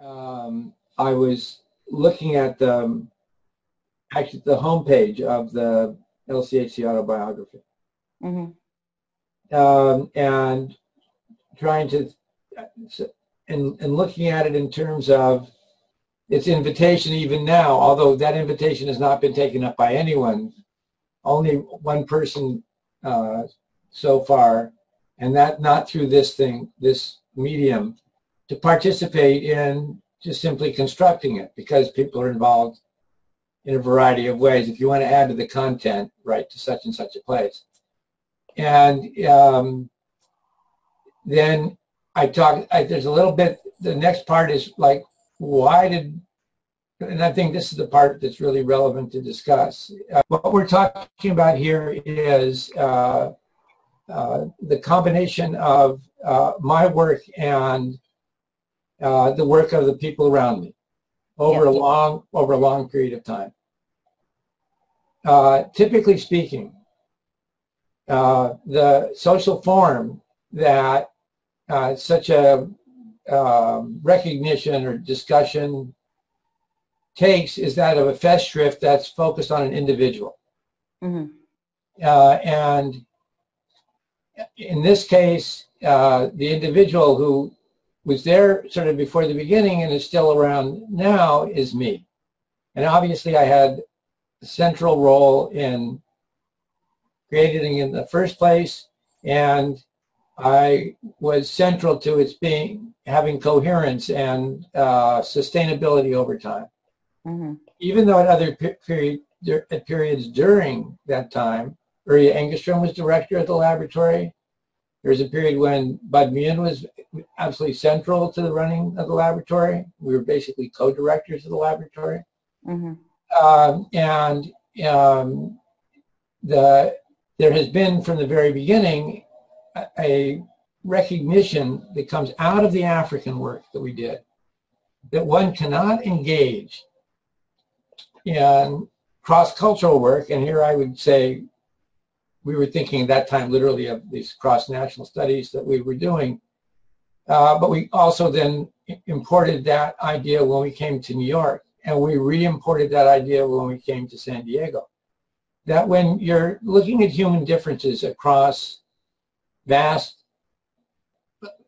I was looking at actually the homepage of the LCHC autobiography, and trying to and looking at it in terms of its invitation even now, although that invitation has not been taken up by anyone, only one person so far, and that not through this medium, to participate in just simply constructing it, because people are involved in a variety of ways. If you want to add to the content, write to such and such a place. And then there's a little bit, the next part is like, and I think this is the part that's really relevant to discuss. What we're talking about here is the combination of my work and the work of the people around me over a long period of time. Typically speaking, the social form that such a recognition or discussion takes is that of a Festschrift that's focused on an individual. And in this case, the individual who was there sort of before the beginning and is still around now is me. And obviously I had a central role in creating it in the first place, and I was central to its having coherence and sustainability over time. Even though at other periods during that time, Uri Engstrom was director of the laboratory. There was a period when Bud Meehan was absolutely central to the running of the laboratory. We were basically co-directors of the laboratory. There has been from the very beginning a recognition that comes out of the African work that we did, that one cannot engage in cross-cultural work. And here I would say we were thinking at that time literally of these cross-national studies that we were doing. But we also then imported that idea when we came to New York, and we re-imported that idea when we came to San Diego. That when you're looking at human differences across vast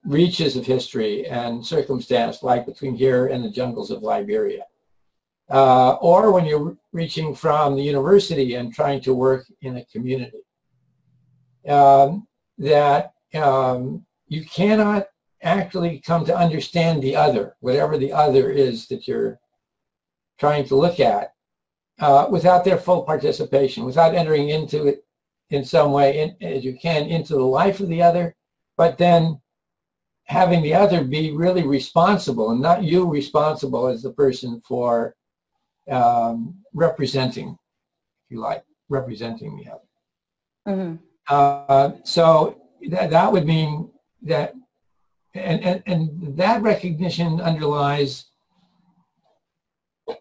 reaches of history and circumstance, like between here and the jungles of Liberia, or when you're reaching from the university and trying to work in a community, that you cannot actually come to understand the other, whatever the other is that you're trying to look at, without their full participation, without entering into it in some way as you can into the life of the other, but then having the other be really responsible and not you responsible as the person for representing, if you like, representing the other. So that would mean that, and that recognition underlies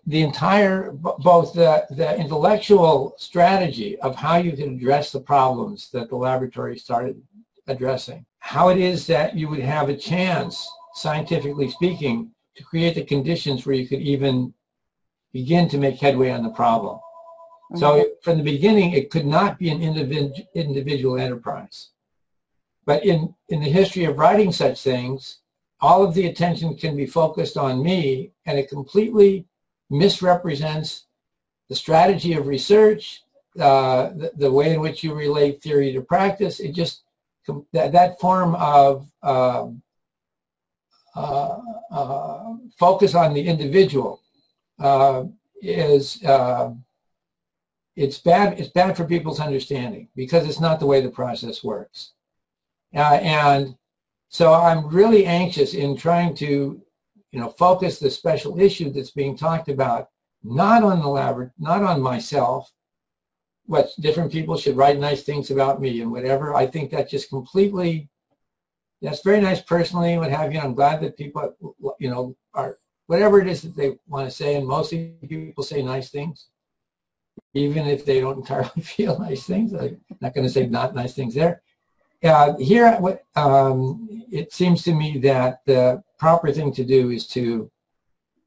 the entire, both the intellectual strategy of how you can address the problems that the laboratory started addressing, how it is that you would have a chance, scientifically speaking, to create the conditions where you could even begin to make headway on the problem. So from the beginning, it could not be an individual enterprise. But in the history of writing such things, all of the attention can be focused on me, and it completely misrepresents the strategy of research, the way in which you relate theory to practice. It just, that form of focus on the individual is, it's bad for people's understanding, because it's not the way the process works. And so I'm really anxious in trying to, focus the special issue that's being talked about, not on the lab, not on myself, what different people should write nice things about me and whatever. I think that just completely, that's very nice personally, what have you. I'm glad that people, are, whatever it is that they want to say, and mostly people say nice things, even if they don't entirely feel nice things. I'm not going to say not nice things there. Here, it seems to me that the proper thing to do is to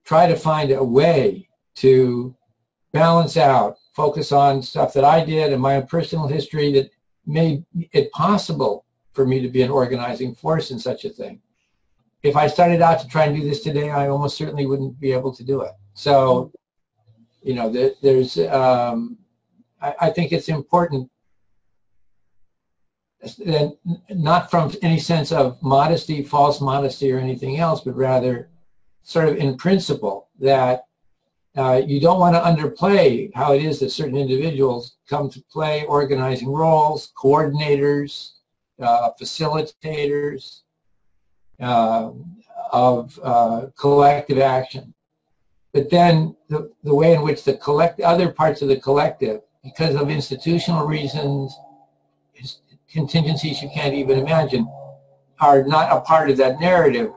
try to find a way to balance out, focus on stuff that I did and my own personal history that made it possible for me to be an organizing force in such a thing. If I started out to try and do this today, I almost certainly wouldn't be able to do it. So, you know, there's, I think it's important, not from any sense of modesty, false modesty or anything else, but rather sort of in principle that you don't want to underplay how it is that certain individuals come to play organizing roles, coordinators, facilitators of collective action. But then the way in which the other parts of the collective, because of institutional reasons, contingencies you can't even imagine, are not a part of that narrative,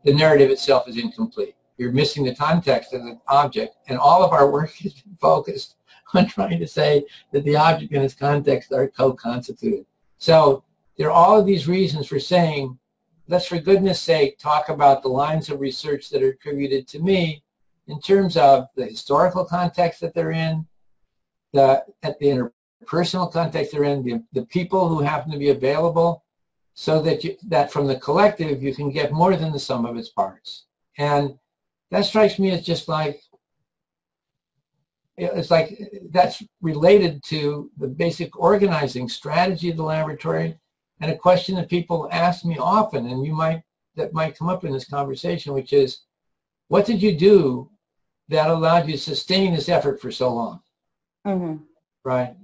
the narrative itself is incomplete. You're missing the context of the object, and all of our work has been focused on trying to say that the object and its context are co-constituted. So there are all of these reasons for saying, let's for goodness sake talk about the lines of research that are attributed to me in terms of the historical context that they're in, the interpersonal context they're in, the people who happen to be available, so that that from the collective you can get more than the sum of its parts. And that strikes me as just like, it's like that's related to the basic organizing strategy of the laboratory, and a question that people ask me often, and that might come up in this conversation, which is, what did you do that allowed you to sustain this effort for so long? Mm-hmm. Right.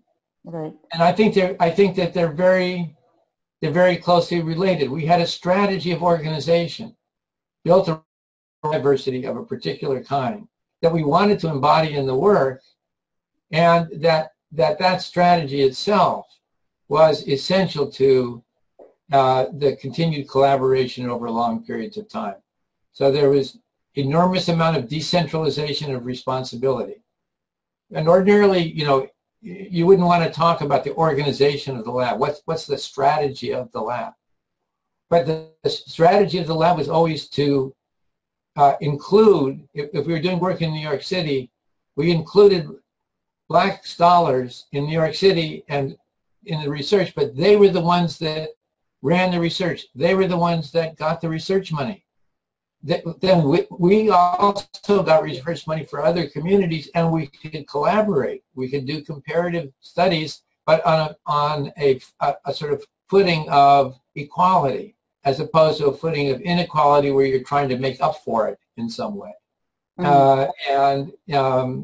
Right. And I think that they're very closely related. We had a strategy of organization built around diversity of a particular kind that we wanted to embody in the work, and that strategy itself was essential to the continued collaboration over long periods of time. So there was enormous amount of decentralization of responsibility. And ordinarily, you know, you wouldn't want to talk about the organization of the lab. What's the strategy of the lab? But the strategy of the lab was always to include, if we were doing work in New York City, we included Black scholars in New York City and in the research, but they were the ones that ran the research. They were the ones that got the research money. Then we also got research money for other communities, and we could collaborate. We could do comparative studies, but on a sort of footing of equality, as opposed to a footing of inequality where you're trying to make up for it in some way. Mm-hmm.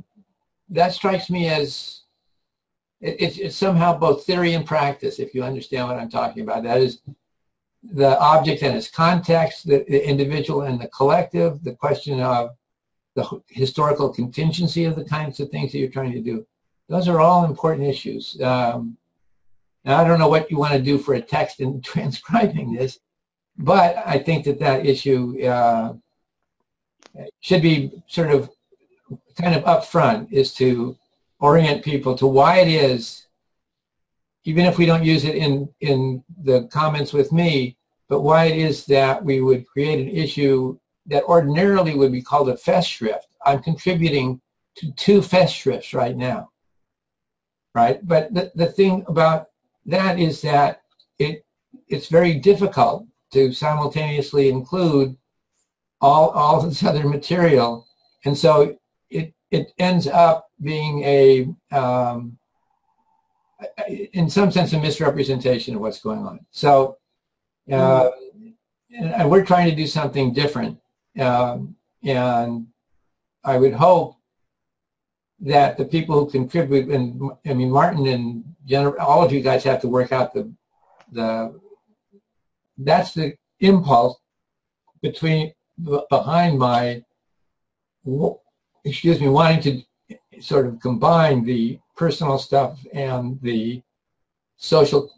That strikes me as it's somehow both theory and practice, if you understand what I'm talking about. That is, the object and its context, the individual and the collective, the question of the historical contingency of the kinds of things that you're trying to do. Those are all important issues. Now, I don't know what you want to do for a text in transcribing this, but I think that issue should be sort of kind of upfront, is to orient people to why it is, even if we don't use it in the comments with me, but why it is that we would create an issue that ordinarily would be called a Festschrift. I'm contributing to 2 Festschrifts right now, right? But the thing about that is that it's very difficult to simultaneously include all this other material, and so it ends up being in some sense, a misrepresentation of what's going on. So, and we're trying to do something different. And I would hope that the people who contribute, and I mean, Martin and all of you guys have to work out that's the impulse behind my, wanting to sort of combine the personal stuff and the social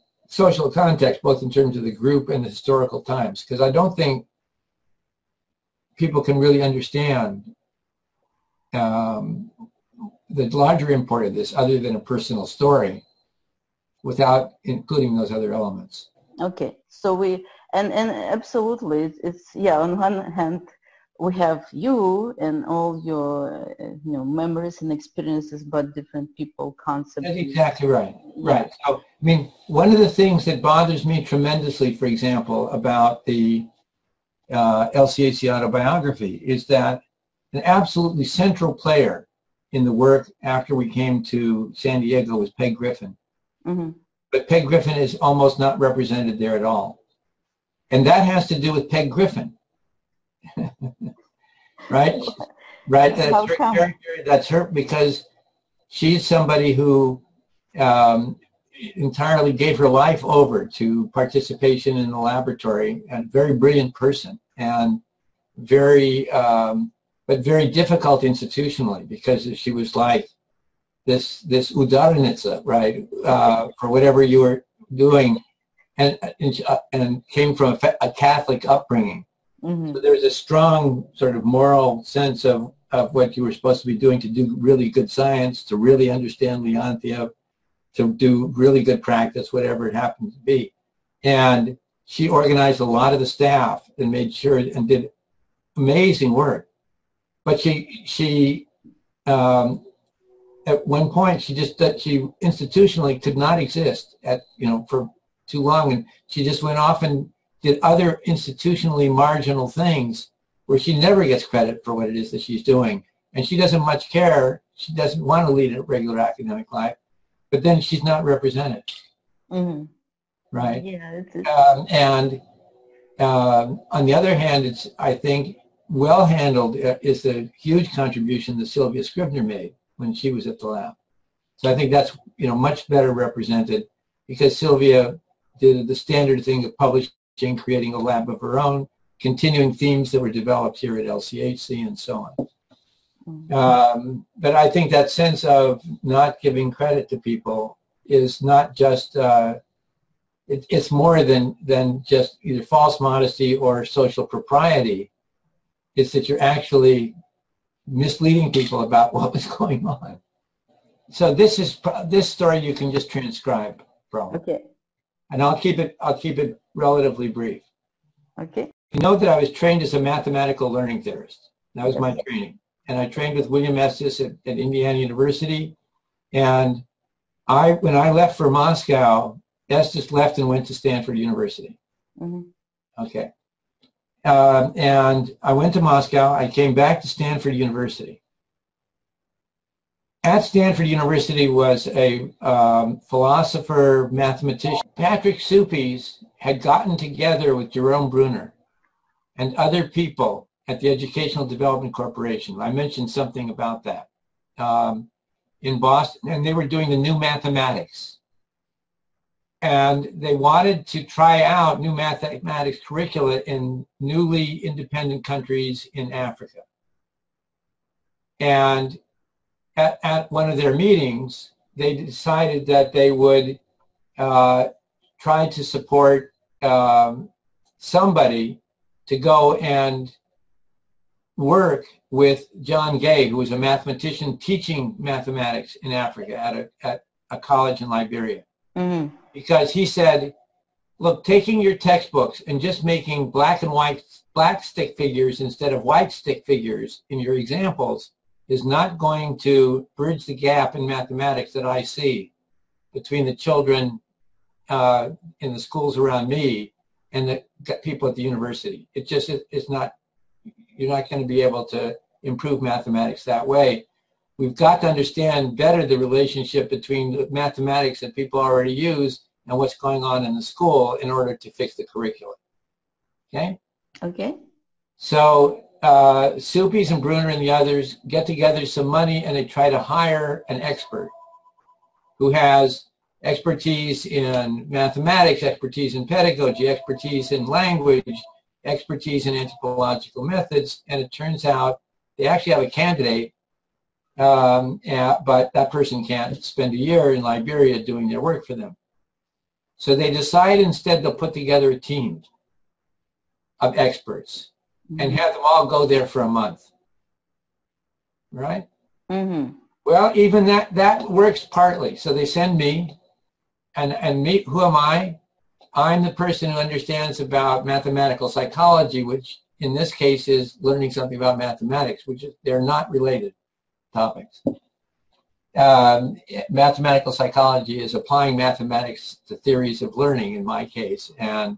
context, both in terms of the group and the historical times, because I don't think people can really understand the larger import of this other than a personal story without including those other elements. Okay, so and absolutely, it's yeah, on one hand, we have you and all your memories and experiences, but different people, concepts. That's exactly right. Yeah. Right. So, I mean, one of the things that bothers me tremendously, for example, about the LCHC autobiography is that an absolutely central player in the work after we came to San Diego was Peg Griffin. Mm-hmm. But Peg Griffin is almost not represented there at all. And that has to do with Peg Griffin. Right? Right. That's her character. That's her, because she's somebody who entirely gave her life over to participation in the laboratory, and a very brilliant person, and very, but very difficult institutionally, because she was like this udarnitsa, right, for whatever you were doing, and came from a Catholic upbringing. Mm-hmm. So there's a strong sort of moral sense of what you were supposed to be doing to do really good science, to really understand Leontia, to do really good practice, whatever it happened to be. And she organized a lot of the staff and made sure and did amazing work. But she at one point, she institutionally could not exist for too long. And she just went off and did other institutionally marginal things where she never gets credit for what it is that she's doing. And she doesn't much care. She doesn't want to lead a regular academic life, but then she's not represented. Mm-hmm. Right? Yeah. And on the other hand, it's, I think, well handled is the huge contribution that Sylvia Scribner made when she was at the lab. So I think that's, much better represented, because Sylvia did the standard thing of publishing, creating a lab of her own, continuing themes that were developed here at LCHC, and so on. Mm-hmm. But I think that sense of not giving credit to people is not just, it's more than just either false modesty or social propriety. It's that you're actually misleading people about what was going on. So this story you can just transcribe, probably. Okay. And I'll keep it relatively brief. Okay. You know that I was trained as a mathematical learning theorist. That was my training. And I trained with William Estes at Indiana University. And when I left for Moscow, Estes left and went to Stanford University. Mm-hmm. Okay. And I went to Moscow. I came back to Stanford University. At Stanford University was a philosopher, mathematician. Patrick Suppies had gotten together with Jerome Bruner and other people at the Educational Development Corporation. I mentioned something about that in Boston, and they were doing the new mathematics. And they wanted to try out new mathematics curricula in newly independent countries in Africa. And at one of their meetings, they decided that they would try to support somebody to go and work with John Gay, who was a mathematician teaching mathematics in Africa at a college in Liberia. Mm-hmm. Because he said, look, taking your textbooks and just making black and white, black stick figures instead of white stick figures in your examples is not going to bridge the gap in mathematics that I see between the children in the schools around me and the people at the university. It just is not, you're not going to be able to improve mathematics that way. We've got to understand better the relationship between the mathematics that people already use and what's going on in the school in order to fix the curriculum. Okay? Okay. So Suppies and Bruner and the others get together some money, and they try to hire an expert who has expertise in mathematics, expertise in pedagogy, expertise in language, expertise in anthropological methods. And it turns out they actually have a candidate, but that person can't spend a year in Liberia doing their work for them. So they decide instead they'll put together a team of experts and have them all go there for a month. Right? Mm-hmm. Well, even that works partly. So they send me, and me, who am I? I'm the person who understands about mathematical psychology, which in this case is learning something about mathematics, which is, they're not related topics. Mathematical psychology is applying mathematics to theories of learning in my case, and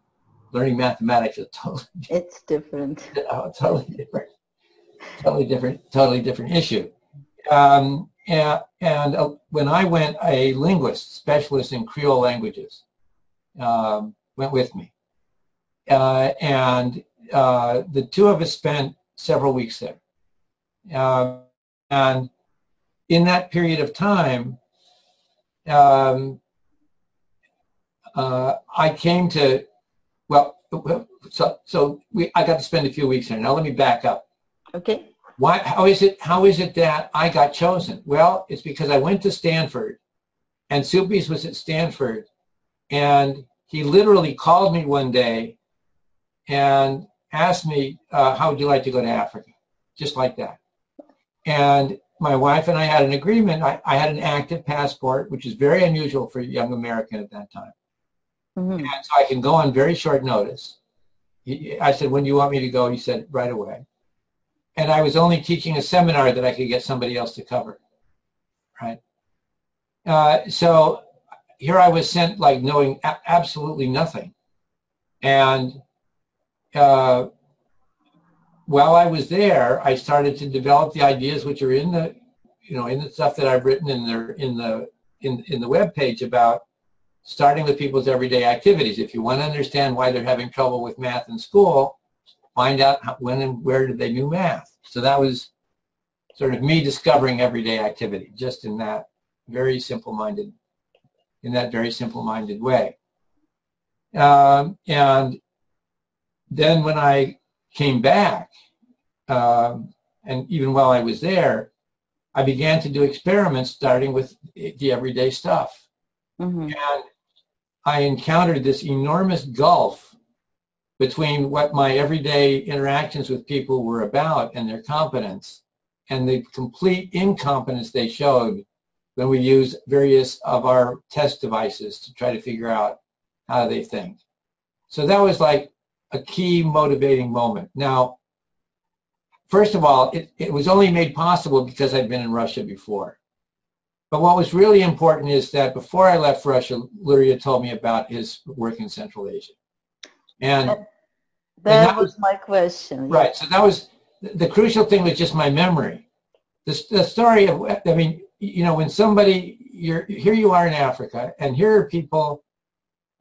learning mathematics is totally different. It's different. Totally different issue. When I went, a linguist, specialist in Creole languages, went with me. The two of us spent several weeks there. And in that period of time, I came to, well, I got to spend a few weeks there. Now let me back up. Okay. How is it that I got chosen? Well, it's because I went to Stanford, and Soupy's was at Stanford, and he literally called me one day and asked me, how would you like to go to Africa? Just like that. And my wife and I had an agreement. I had an active passport, which is very unusual for a young American at that time. Mm-hmm. And so I can go on very short notice. I said, when do you want me to go? He said, right away. And I was only teaching a seminar that I could get somebody else to cover, right? So here I was sent, like, knowing absolutely nothing. And while I was there, I started to develop the ideas which are in the, in the stuff that I've written in the webpage about starting with people's everyday activities. If you want to understand why they're having trouble with math in school, find out when and where did they do math. So that was sort of me discovering everyday activity, just in that very simple-minded way. And then when I came back, and even while I was there, I began to do experiments starting with the everyday stuff. Mm-hmm. And I encountered this enormous gulf between what my everyday interactions with people were about and their competence, and the complete incompetence they showed when we used various of our test devices to try to figure out how they think. So that was like a key motivating moment. Now, first of all, it was only made possible because I'd been in Russia before. But what was really important is that before I left Russia, Luria told me about his work in Central Asia. And that was my question. Right. So that was the crucial thing, was just my memory. The story of, I mean, when somebody, here you are in Africa, and here are people,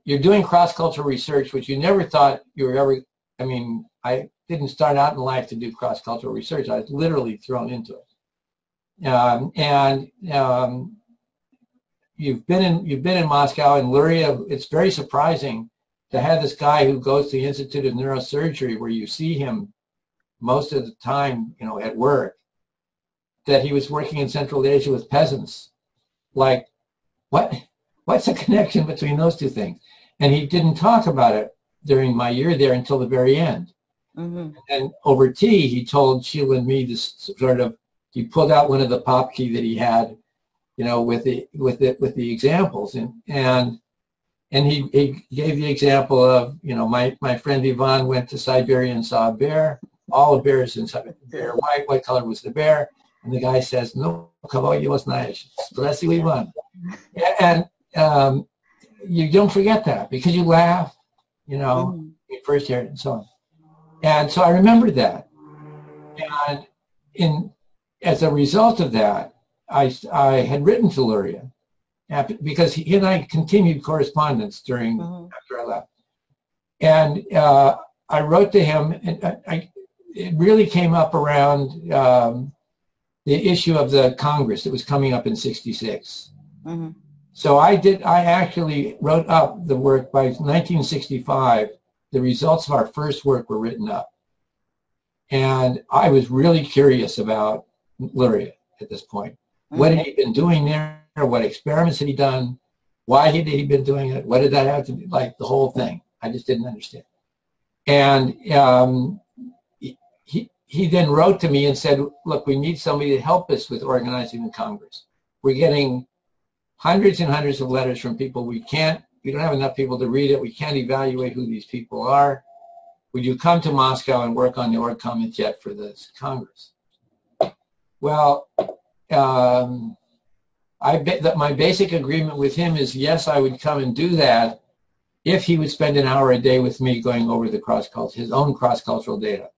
you're doing cross-cultural research, which you never thought you were ever, I mean, I didn't start out in life to do cross-cultural research. I was literally thrown into it. You've been in Moscow, and Luria, it's very surprising to have this guy who goes to the Institute of Neurosurgery, where you see him most of the time, at work, that he was working in Central Asia with peasants. Like, what's the connection between those two things? And he didn't talk about it during my year there until the very end. Mm-hmm. And over tea, he told Sheila and me this sort of, he pulled out one of the Popkey that he had, with the examples, and he gave the example of, my friend Ivan went to Siberia and saw a bear. All the bears in Siberia were white. What color was the bear? And the guy says, "No, kого его знаешь? Splessy Ivan." And you don't forget that, because you laugh, you first hear it and so on. And so I remembered that. And as a result of that, I had written to Luria, because he and I continued correspondence after I left. And I wrote to him, and it really came up around the issue of the Congress that was coming up in '66. Mm-hmm. So I actually wrote up the work. By 1965, the results of our first work were written up. And I was really curious about Luria at this point. Mm-hmm. What had he been doing there? What experiments had he done? Why had he been doing it? What did that have to do? Like, the whole thing. I just didn't understand. And he then wrote to me and said, look, we need somebody to help us with organizing the Congress. We're getting hundreds and hundreds of letters from people. We don't have enough people to read it. We can't evaluate who these people are. would you come to Moscow and work on the Org Committee for this Congress? Well, my basic agreement with him is yes, I would come and do that if he would spend an hour a day with me going over the his own cross-cultural data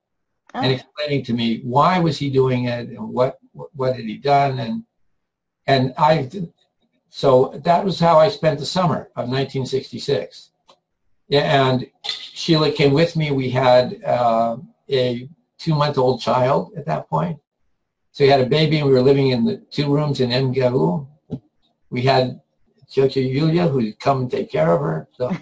and explaining to me why was he doing it and what had he done, so that was how I spent the summer of 1966. Yeah, and Sheila came with me. We had a 2-month-old child at that point. So we had a baby, and we were living in the 2 rooms in MGU. We had Tiotia Yulia, who'd come and take care of her. So,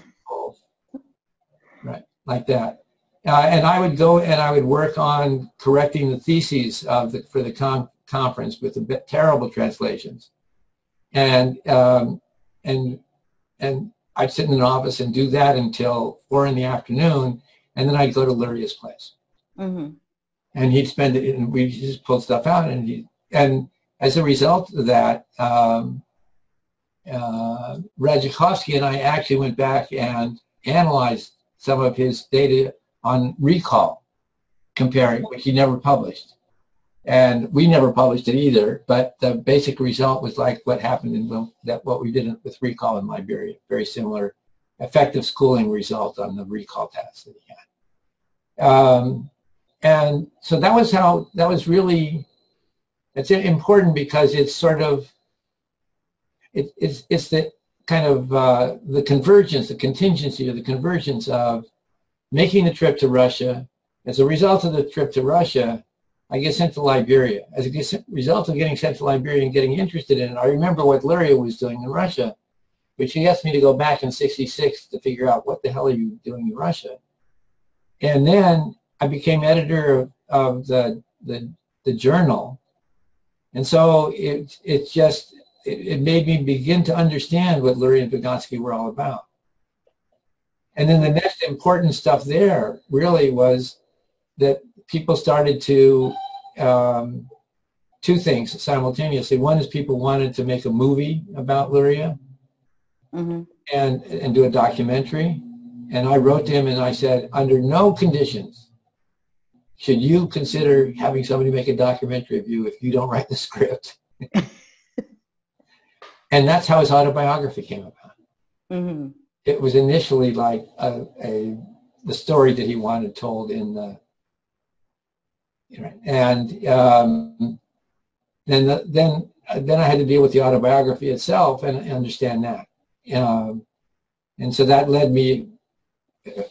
right, like that. And I would go and I would work on correcting the theses for the conference with the terrible translations. And I'd sit in an office and do that until 4 in the afternoon, and then I'd go to Luria's place. And he'd spend it, and we just pulled stuff out, and as a result of that, Radzichowski and I actually went back and analyzed some of his data on recall, comparing, which he never published. And we never published it either, but the basic result was like what happened in what we did with recall in Liberia, very similar effective schooling result on the recall test that he had. And so that was really, it's important because it's sort of, it's the kind of the convergence, the contingency or the convergence of making the trip to Russia. As a result of the trip to Russia, I get sent to Liberia. As a result of getting sent to Liberia and getting interested in it, I remember what Luria was doing in Russia, which he asked me to go back in '66 to figure out what the hell are you doing in Russia. And then I became editor of the journal. And so it made me begin to understand what Luria and Vygotsky were all about. And then the next important stuff there really was that people started to, 2 things simultaneously. One is people wanted to make a movie about Luria and do a documentary. And I wrote to him and I said, under no conditions should you consider having somebody make a documentary of you if you don't write the script. And that's how his autobiography came about. It was initially like the story that he wanted told in the, and then I had to deal with the autobiography itself and understand that. And so that led me,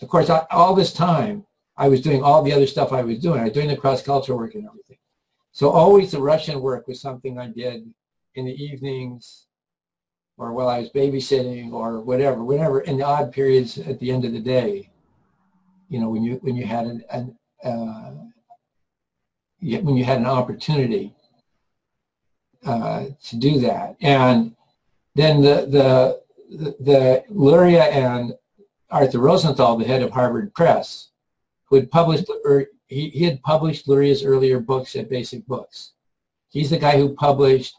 of course, all this time, I was doing all the other stuff I was doing. I was doing the cross-cultural work and everything. So always the Russian work was something I did in the evenings or while I was babysitting or whatever, in the odd periods at the end of the day, when you had an opportunity to do that. And then the Luria and Arthur Rosenthal, the head of Harvard Press, who had published, he had published Luria's earlier books at Basic Books. He's the guy who published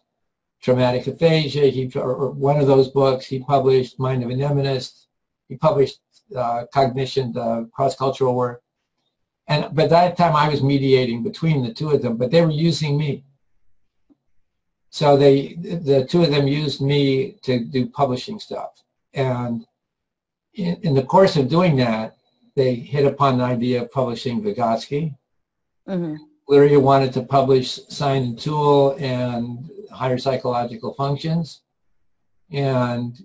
Traumatic Aphasia. Or one of those books. He published Mind of a Mnemonist. He published Cognition, the cross-cultural work. And by that time, I was mediating between the 2 of them, but they were using me. So the 2 of them used me to do publishing stuff. And in the course of doing that, they hit upon the idea of publishing Vygotsky. Luria wanted to publish Sign and Tool and Higher Psychological Functions. And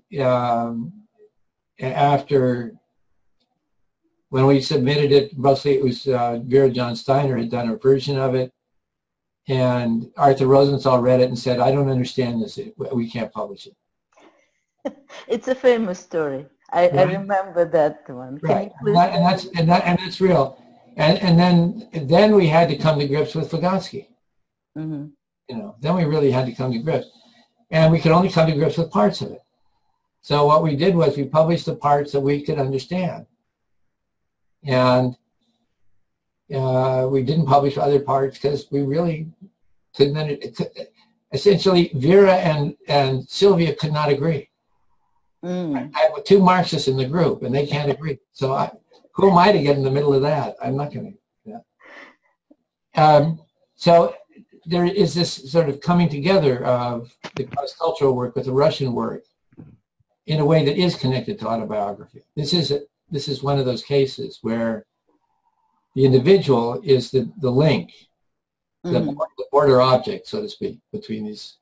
when we submitted it, mostly it was Vera John Steiner had done a version of it. And Arthur Rosenthal read it and said, I don't understand this. We can't publish it. It's a famous story. I remember that one. Right. And that's real. And then we had to come to grips with Vygotsky. Then we really had to come to grips. And we could only come to grips with parts of it. So what we did was we published the parts that we could understand. And we didn't publish other parts because we really couldn't. Essentially, Vera and Sylvia could not agree. I have 2 Marxists in the group, and they can't agree. So Who am I to get in the middle of that? I'm not going to. Yeah. So there is this sort of coming together of the cross-cultural work with the Russian work in a way that is connected to autobiography. This is one of those cases where the individual is the link, the border object, so to speak, between these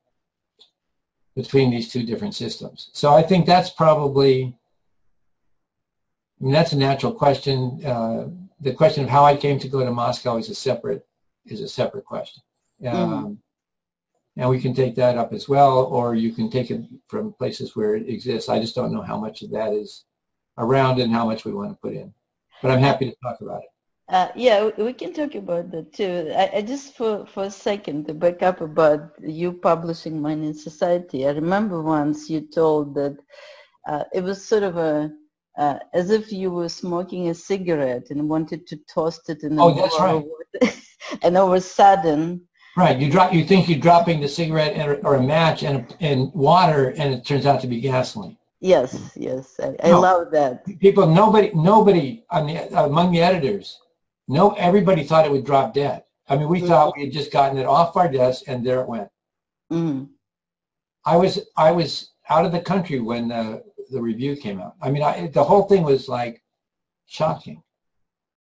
two different systems. So I think that's probably, I mean, that's a natural question. The question of how I came to go to Moscow is a separate question. And we can take that up as well, or you can take it from places where it exists. I just don't know how much of that is around and how much we want to put in. But I'm happy to talk about it. Yeah, we can talk about that too. I just for a second to back up about you publishing Mind in Society. I remember once you told that it was sort of as if you were smoking a cigarette and wanted to toast it in the that's right. And all of a sudden. Right, you think you're dropping the cigarette or a match in water, and it turns out to be gasoline. Yes, yes, I love that. People, nobody among the editors, everybody thought it would drop dead. I mean, we thought we had just gotten it off our desk, and there it went. I was out of the country when the review came out. I mean, the whole thing was like shocking.